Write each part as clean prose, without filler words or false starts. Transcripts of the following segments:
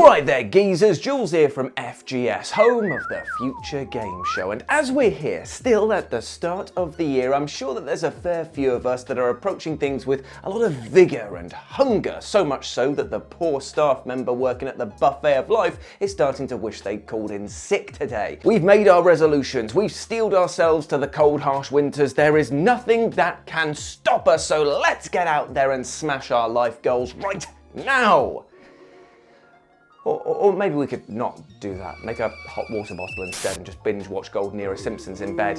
Alright there geezers, Jules here from FGS, home of the Future Game Show, and as we're here, still at the start of the year, I'm sure that there's a fair few of us that are approaching things with a lot of vigour and hunger, so much so that the poor staff member working at the buffet of life is starting to wish they'd called in sick today. We've made our resolutions, we've steeled ourselves to the cold harsh winters, there is nothing that can stop us, so let's get out there and smash our life goals right now! Or maybe we could not do that. Make a hot water bottle instead and just binge watch Golden Era Simpsons in bed.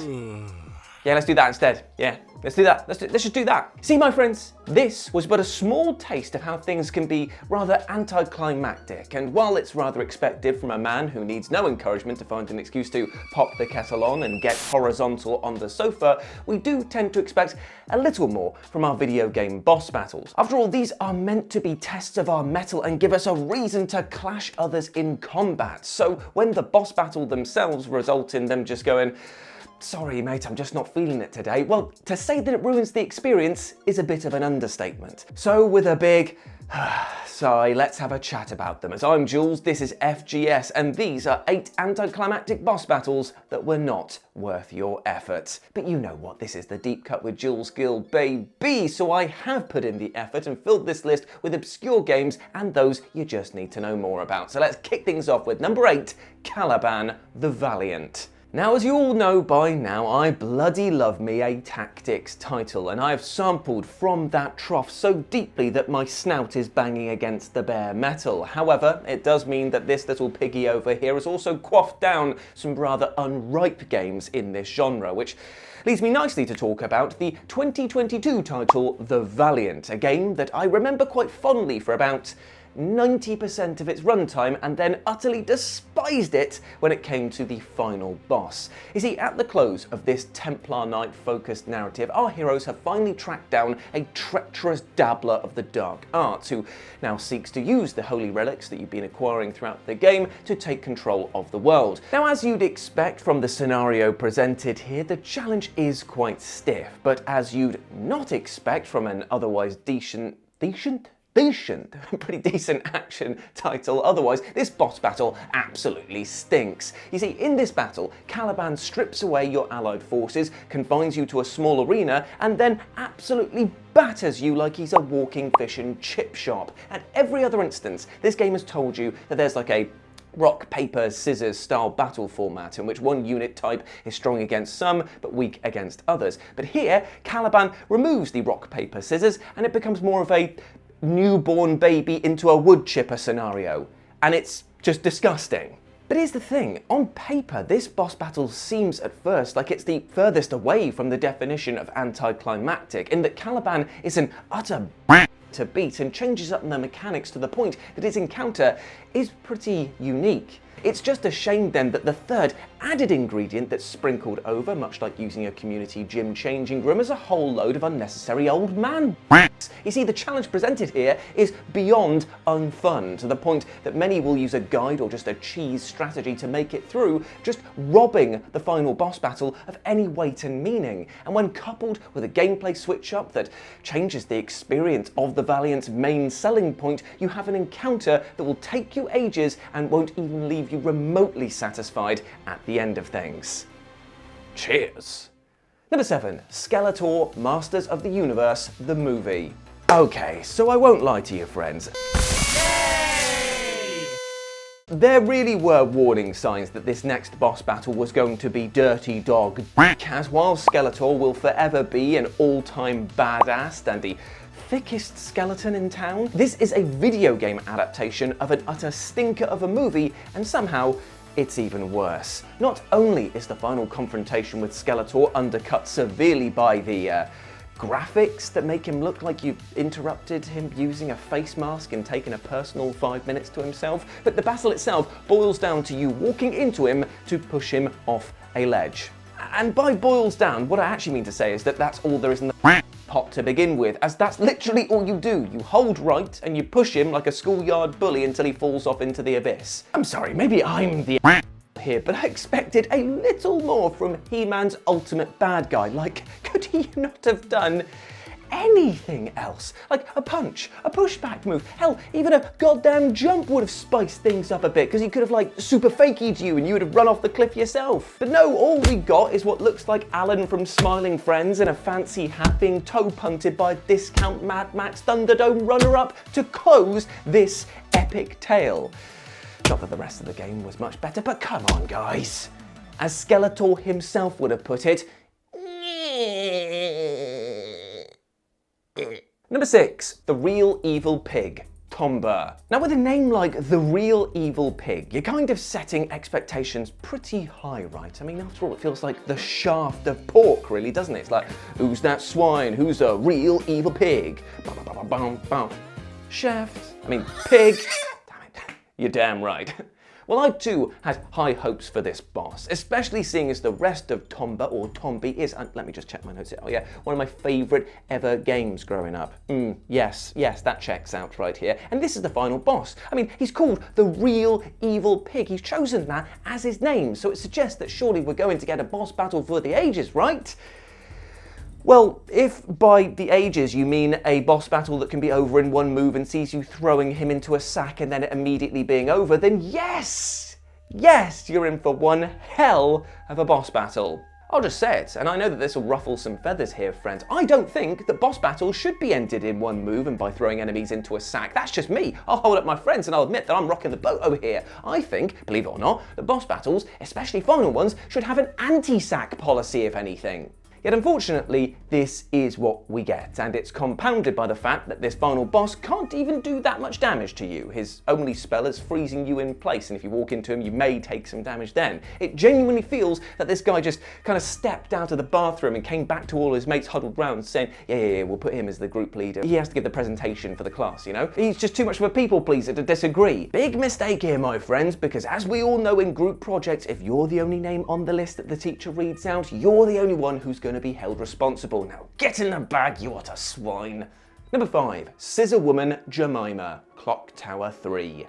Yeah, let's do that instead. Yeah, let's do that. Let's just do that. See, my friends, this was but a small taste of how things can be rather anticlimactic. And while it's rather expected from a man who needs no encouragement to find an excuse to pop the kettle on and get horizontal on the sofa, we do tend to expect a little more from our video game boss battles. After all, these are meant to be tests of our mettle and give us a reason to clash others in combat. So when the boss battle themselves result in them just going, "Sorry mate, I'm just not feeling it today," well, to say that it ruins the experience is a bit of an understatement. So with a big sigh, let's have a chat about them. As I'm Jules, this is FGS, and these are 8 anticlimactic boss battles that were not worth your effort. But you know what, this is the Deep Cut with Jules Guild, baby, so I have put in the effort and filled this list with obscure games and those you just need to know more about. So let's kick things off with number 8, Caliban the Valiant. Now, as you all know by now, I bloody love me a tactics title, and I've sampled from that trough so deeply that my snout is banging against the bare metal. However, it does mean that this little piggy over here has also quaffed down some rather unripe games in this genre, which leads me nicely to talk about the 2022 title, The Valiant, a game that I remember quite fondly for about 90% of its runtime and then utterly despised it when it came to the final boss. You see, at the close of this Templar Knight focused narrative, our heroes have finally tracked down a treacherous dabbler of the dark arts who now seeks to use the holy relics that you've been acquiring throughout the game to take control of the world. Now, as you'd expect from the scenario presented here, the challenge is quite stiff, but as you'd not expect from an otherwise pretty decent action title otherwise, this boss battle absolutely stinks. You see, in this battle, Caliban strips away your allied forces, confines you to a small arena, and then absolutely batters you like he's a walking fish and chip shop. At every other instance, this game has told you that there's like a rock, paper, scissors style battle format in which one unit type is strong against some but weak against others. But here, Caliban removes the rock, paper, scissors and it becomes more of a newborn baby into a wood chipper scenario, and it's just disgusting. But here's the thing, on paper this boss battle seems at first like it's the furthest away from the definition of anticlimactic, in that Caliban is an utter to beat and changes up the mechanics to the point that his encounter is pretty unique. It's just a shame then that the third added ingredient that's sprinkled over, much like using a community gym changing room, is a whole load of unnecessary old man. You see, the challenge presented here is beyond unfun, to the point that many will use a guide or just a cheese strategy to make it through, just robbing the final boss battle of any weight and meaning. And when coupled with a gameplay switch up that changes the experience of the Valiant's main selling point, you have an encounter that will take you ages and won't even leave you remotely satisfied at the end of things. Cheers! Number 7, Skeletor, Masters of the Universe, the movie. Okay, so I won't lie to you friends. Yay! There really were warning signs that this next boss battle was going to be dirty dog, as while Skeletor will forever be an all-time badass and the thickest skeleton in town, this is a video game adaptation of an utter stinker of a movie, and somehow it's even worse. Not only is the final confrontation with Skeletor undercut severely by the graphics that make him look like you've interrupted him using a face mask and taken a personal 5 minutes to himself, but the battle itself boils down to you walking into him to push him off a ledge. And by boils down, what I actually mean to say is that that's all there is in the pot to begin with, as that's literally all you do. You hold right and you push him like a schoolyard bully until he falls off into the abyss. I'm sorry, maybe I'm the here, but I expected a little more from He-Man's ultimate bad guy. Like, could he not have done anything else. Like a punch, a pushback move, hell, even a goddamn jump would have spiced things up a bit, because he could have like super fakey'd you and you would have run off the cliff yourself. But no, all we got is what looks like Alan from Smiling Friends in a fancy hat being toe punted by a discount Mad Max Thunderdome runner-up to close this epic tale. Not that the rest of the game was much better, but come on guys. As Skeletor himself would have put it, Number 6, the real evil pig, Tomba. Now with a name like the real evil pig, you're kind of setting expectations pretty high, right? I mean, after all, it feels like the shaft of pork, really, doesn't it? It's like, who's that swine? Who's a real evil pig? Shaft, I mean, pig. Damn it, you're damn right. Well, I too had high hopes for this boss, especially seeing as the rest of Tomba, or Tombi, is, let me just check my notes here, oh yeah, one of my favourite ever games growing up. Yes, that checks out right here. And this is the final boss. I mean, he's called the real evil pig. He's chosen that as his name, so it suggests that surely we're going to get a boss battle for the ages, right? Well, if by the ages you mean a boss battle that can be over in one move and sees you throwing him into a sack and then it immediately being over, then yes, you're in for one hell of a boss battle. I'll just say it, and I know that this will ruffle some feathers here, friends. I don't think that boss battles should be ended in one move and by throwing enemies into a sack. That's just me. I'll hold up my friends and I'll admit that I'm rocking the boat over here. I think, believe it or not, that boss battles, especially final ones, should have an anti-sack policy, if anything. Yet unfortunately, this is what we get, and it's compounded by the fact that this final boss can't even do that much damage to you. His only spell is freezing you in place, and if you walk into him, you may take some damage then. It genuinely feels that this guy just kind of stepped out of the bathroom and came back to all his mates huddled round saying, yeah, we'll put him as the group leader. He has to give the presentation for the class, you know? He's just too much of a people pleaser to disagree. Big mistake here, my friends, because as we all know in group projects, if you're the only name on the list that the teacher reads out, you're the only one who's going to be held responsible. Now get in the bag, you utter swine. Number 5, Scissor Woman Jemima, Clock Tower 3.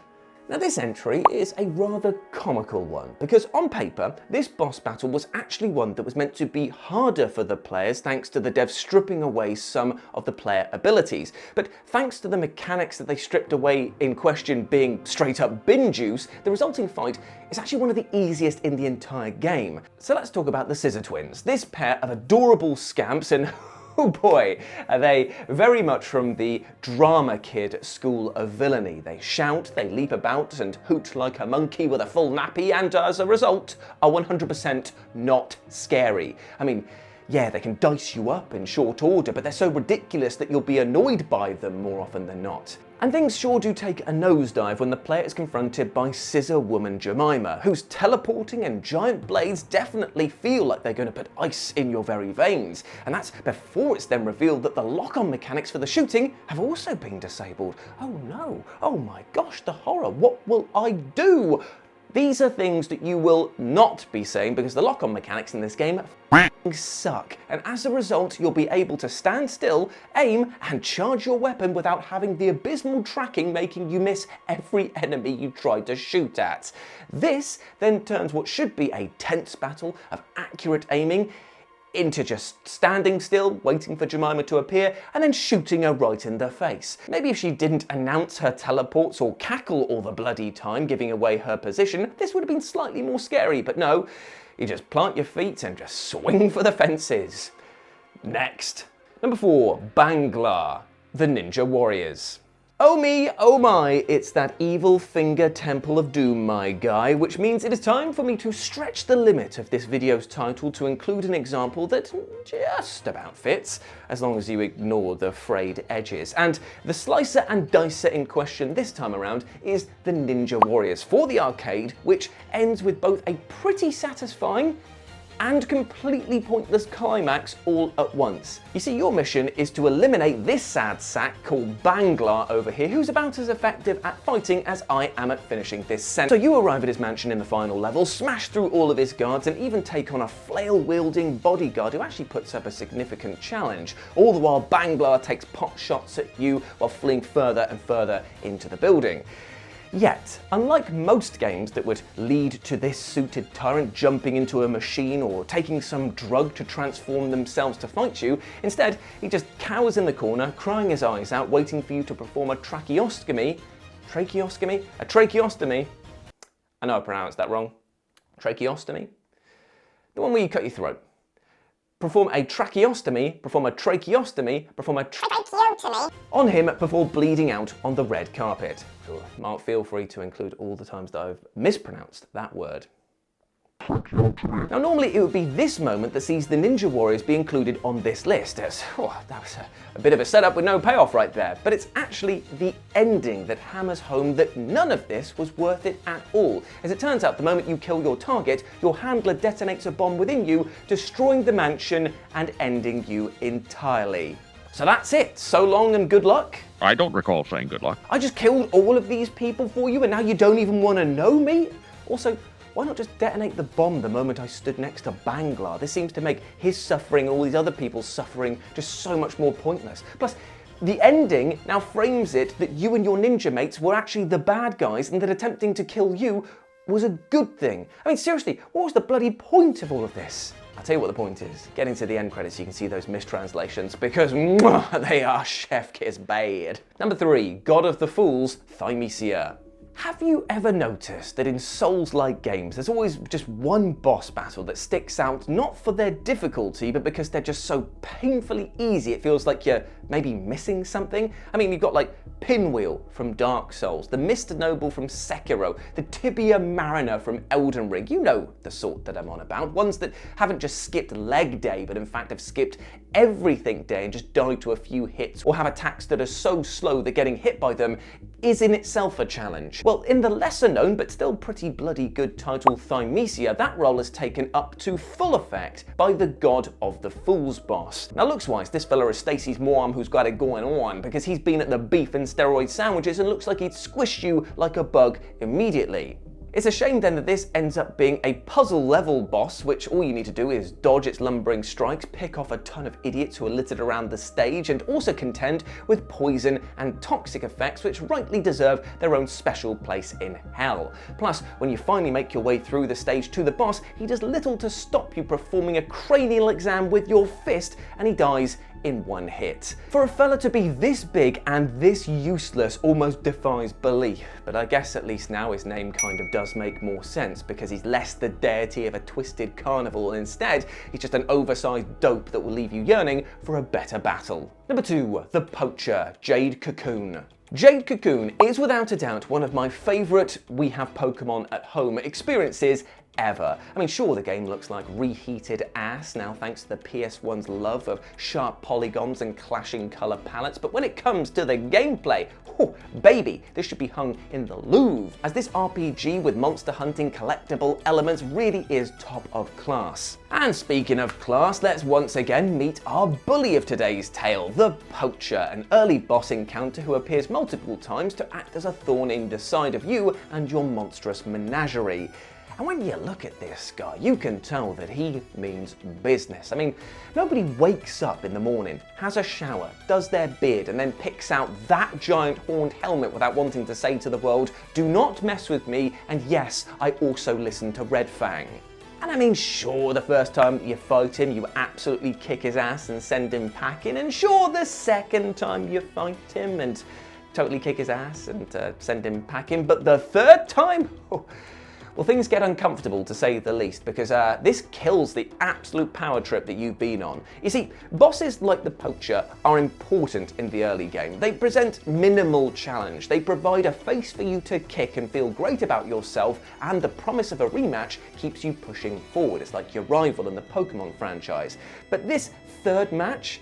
Now this entry is a rather comical one, because on paper, this boss battle was actually one that was meant to be harder for the players thanks to the devs stripping away some of the player abilities. But thanks to the mechanics that they stripped away in question being straight up bin juice, the resulting fight is actually one of the easiest in the entire game. So let's talk about the Scissor Twins, this pair of adorable scamps, and oh boy, are they very much from the drama kid school of villainy. They shout, they leap about and hoot like a monkey with a full nappy, and as a result are 100% not scary. I mean, yeah, they can dice you up in short order, but they're so ridiculous that you'll be annoyed by them more often than not. And things sure do take a nosedive when the player is confronted by Scissor Woman Jemima, whose teleporting and giant blades definitely feel like they're going to put ice in your very veins. And that's before it's then revealed that the lock-on mechanics for the shooting have also been disabled. Oh no, oh my gosh, the horror, what will I do? These are things that you will not be saying because the lock-on mechanics in this game suck, and as a result you'll be able to stand still, aim and charge your weapon without having the abysmal tracking making you miss every enemy you tried to shoot at. This then turns what should be a tense battle of accurate aiming into just standing still, waiting for Jemima to appear, and then shooting her right in the face. Maybe if she didn't announce her teleports or cackle all the bloody time, giving away her position, this would have been slightly more scary, but no, you just plant your feet and just swing for the fences. Next. Number 4, Bangla, the Ninja Warriors. Oh me, oh my, it's that evil finger temple of doom, my guy, which means it is time for me to stretch the limit of this video's title to include an example that just about fits, as long as you ignore the frayed edges. And the slicer and dicer in question this time around is the Ninja Warriors for the arcade, which ends with both a pretty satisfying and completely pointless climax all at once. You see, your mission is to eliminate this sad sack called Bangla over here, who's about as effective at fighting as I am at finishing this sentence. So you arrive at his mansion in the final level, smash through all of his guards, and even take on a flail-wielding bodyguard who actually puts up a significant challenge. All the while, Bangla takes pot shots at you while fleeing further and further into the building. Yet, unlike most games that would lead to this suited tyrant jumping into a machine or taking some drug to transform themselves to fight you, instead he just cowers in the corner, crying his eyes out, waiting for you to perform a tracheostomy. Tracheostomy? A tracheostomy? I know I pronounced that wrong. Tracheostomy? The one where you cut your throat. Perform a tracheostomy, perform a tracheostomy, perform a tracheotomy on him before bleeding out on the red carpet. Mark, feel free to include all the times that I've mispronounced that word. Now normally it would be this moment that sees the Ninja Warriors be included on this list as, that was a bit of a setup with no payoff right there, but it's actually the ending that hammers home that none of this was worth it at all. As it turns out, the moment you kill your target, your handler detonates a bomb within you, destroying the mansion and ending you entirely. So that's it. So long and good luck. I don't recall saying good luck. I just killed all of these people for you and now you don't even want to know me? Also, why not just detonate the bomb the moment I stood next to Bangla? This seems to make his suffering and all these other people's suffering just so much more pointless. Plus, the ending now frames it that you and your ninja mates were actually the bad guys and that attempting to kill you was a good thing. I mean, seriously, what was the bloody point of all of this? I'll tell you what the point is. Getting to the end credits, you can see those mistranslations because they are chef kiss bad. Number 3, God of the Fools, Thymesia. Have you ever noticed that in Souls-like games, there's always just one boss battle that sticks out not for their difficulty, but because they're just so painfully easy, it feels like you're maybe missing something? I mean, you've got like Pinwheel from Dark Souls, the Mr. Noble from Sekiro, the Tibia Mariner from Elden Ring. You know the sort that I'm on about. Ones that haven't just skipped leg day, but in fact have skipped everything day and just died to a few hits, or have attacks that are so slow that getting hit by them is in itself a challenge. Well, in the lesser known but still pretty bloody good title Thymesia, that role is taken up to full effect by the God of the Fools boss. Now looks wise, this fella is Stacey's mom who's got it going on, because he's been at the beef and steroid sandwiches and looks like he'd squish you like a bug immediately. It's a shame then that this ends up being a puzzle level boss, which all you need to do is dodge its lumbering strikes, pick off a ton of idiots who are littered around the stage, and also contend with poison and toxic effects which rightly deserve their own special place in hell. Plus, when you finally make your way through the stage to the boss, he does little to stop you performing a cranial exam with your fist, and he dies in one hit. For a fella to be this big and this useless almost defies belief, but I guess at least now his name kind of does make more sense because he's less the deity of a twisted carnival and instead he's just an oversized dope that will leave you yearning for a better battle. Number 2, the Poacher, Jade Cocoon. Jade Cocoon is without a doubt one of my favourite we have Pokemon at home experiences ever. I mean, sure, the game looks like reheated ass now thanks to the PS1's love of sharp polygons and clashing colour palettes, but when it comes to the gameplay, baby, this should be hung in the Louvre, as this RPG with monster hunting collectible elements really is top of class. And speaking of class, let's once again meet our bully of today's tale, the Poacher, an early boss encounter who appears multiple times to act as a thorn in the side of you and your monstrous menagerie. And when you look at this guy, you can tell that he means business. I mean, nobody wakes up in the morning, has a shower, does their beard, and then picks out that giant horned helmet without wanting to say to the world, do not mess with me, and yes, I also listen to Red Fang. And I mean, sure, the first time you fight him, you absolutely kick his ass and send him packing, and sure, the second time you fight him and totally kick his ass and send him packing, but the third time? Well, things get uncomfortable to say the least, because this kills the absolute power trip that you've been on. You see, bosses like the Poacher are important in the early game. They present minimal challenge, they provide a face for you to kick and feel great about yourself, and the promise of a rematch keeps you pushing forward. It's like your rival in the Pokemon franchise. But this third match,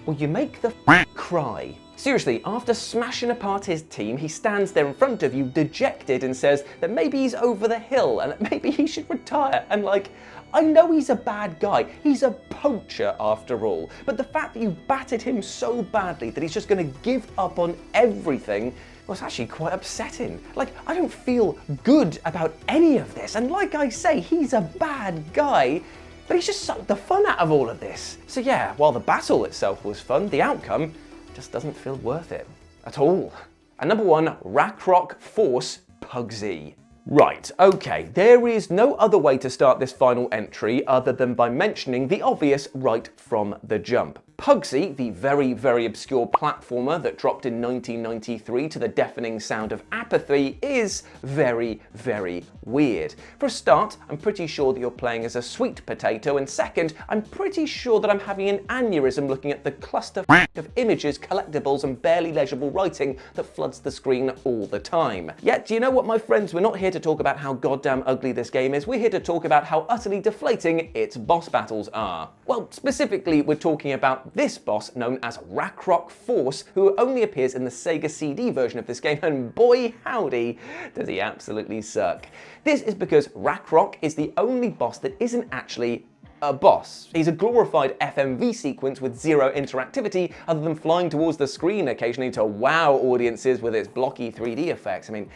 well, you make the cry. Seriously, after smashing apart his team, he stands there in front of you dejected and says that maybe he's over the hill and that maybe he should retire. And like, I know he's a bad guy, he's a poacher after all, but the fact that you battered him so badly that he's just going to give up on everything was actually quite upsetting. Like, I don't feel good about any of this, and like I say, he's a bad guy, but he's just sucked the fun out of all of this. So yeah, while the battle itself was fun, the outcome just doesn't feel worth it at all. And number 1, Rackrock Force Puggsy. Right, okay, there is no other way to start this final entry other than by mentioning the obvious right from the jump. Puggsy, the very, very obscure platformer that dropped in 1993 to the deafening sound of apathy, is very, very weird. For a start, I'm pretty sure that you're playing as a sweet potato, and second, I'm pretty sure that I'm having an aneurysm looking at the cluster of images, collectibles, and barely legible writing that floods the screen all the time. Yet, do you know what, my friends? We're not here to talk about how goddamn ugly this game is, we're here to talk about how utterly deflating its boss battles are. Well, specifically, we're talking about this boss known as Rackrock Force, who only appears in the Sega CD version of this game, and boy howdy, does he absolutely suck. This is because Rackrock is the only boss that isn't actually a boss. He's a glorified FMV sequence with zero interactivity other than flying towards the screen occasionally to wow audiences with its blocky 3D effects. I mean,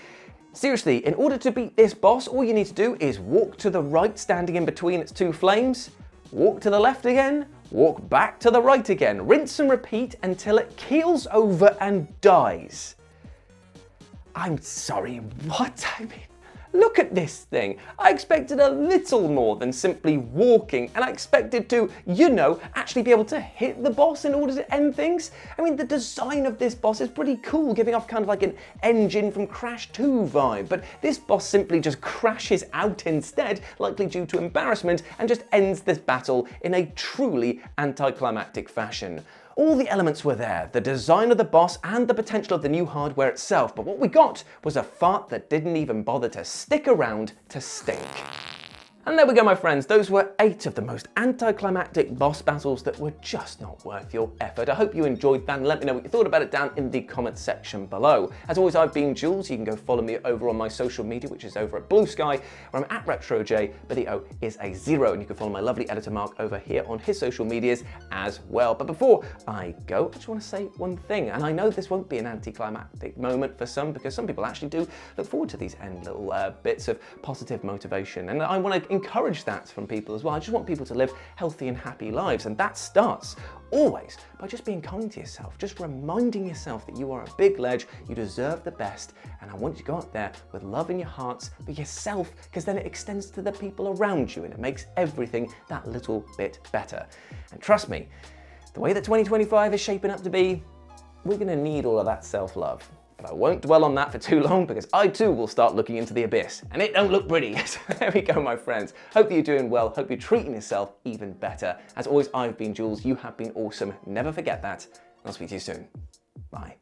seriously, in order to beat this boss, all you need to do is walk to the right, standing in between its two flames, walk to the left again, walk back to the right again, rinse and repeat until it keels over and dies. I'm sorry, what? I mean, look at this thing. I expected a little more than simply walking, and I expected to, you know, actually be able to hit the boss in order to end things. I mean, the design of this boss is pretty cool, giving off kind of like an engine from Crash 2 vibe, but this boss simply just crashes out instead, likely due to embarrassment, and just ends this battle in a truly anticlimactic fashion. All the elements were there, the design of the boss and the potential of the new hardware itself, but what we got was a fart that didn't even bother to stick around to stink. And there we go, my friends. Those were 8 of the most anticlimactic boss battles that were just not worth your effort. I hope you enjoyed that, and let me know what you thought about it down in the comments section below. As always, I've been Jules. You can go follow me over on my social media, which is over at Blue Sky, where I'm at RetroJ, but the O is a 0, and you can follow my lovely editor Mark over here on his social medias as well. But before I go, I just want to say one thing, and I know this won't be an anticlimactic moment for some, because some people actually do look forward to these end little bits of positive motivation, and I want to encourage that from people as well. I just want people to live healthy and happy lives, and that starts always by just being kind to yourself, just reminding yourself that you are a big ledge, you deserve the best, and I want you to go out there with love in your hearts for yourself, because then it extends to the people around you and it makes everything that little bit better. And trust me, the way that 2025 is shaping up to be, we're going to need all of that self-love. But I won't dwell on that for too long, because I too will start looking into the abyss, and it don't look pretty. So there we go, my friends. Hope that you're doing well, hope you're treating yourself even better. As always, I've been Jules, you have been awesome. Never forget that, and I'll speak to you soon. Bye.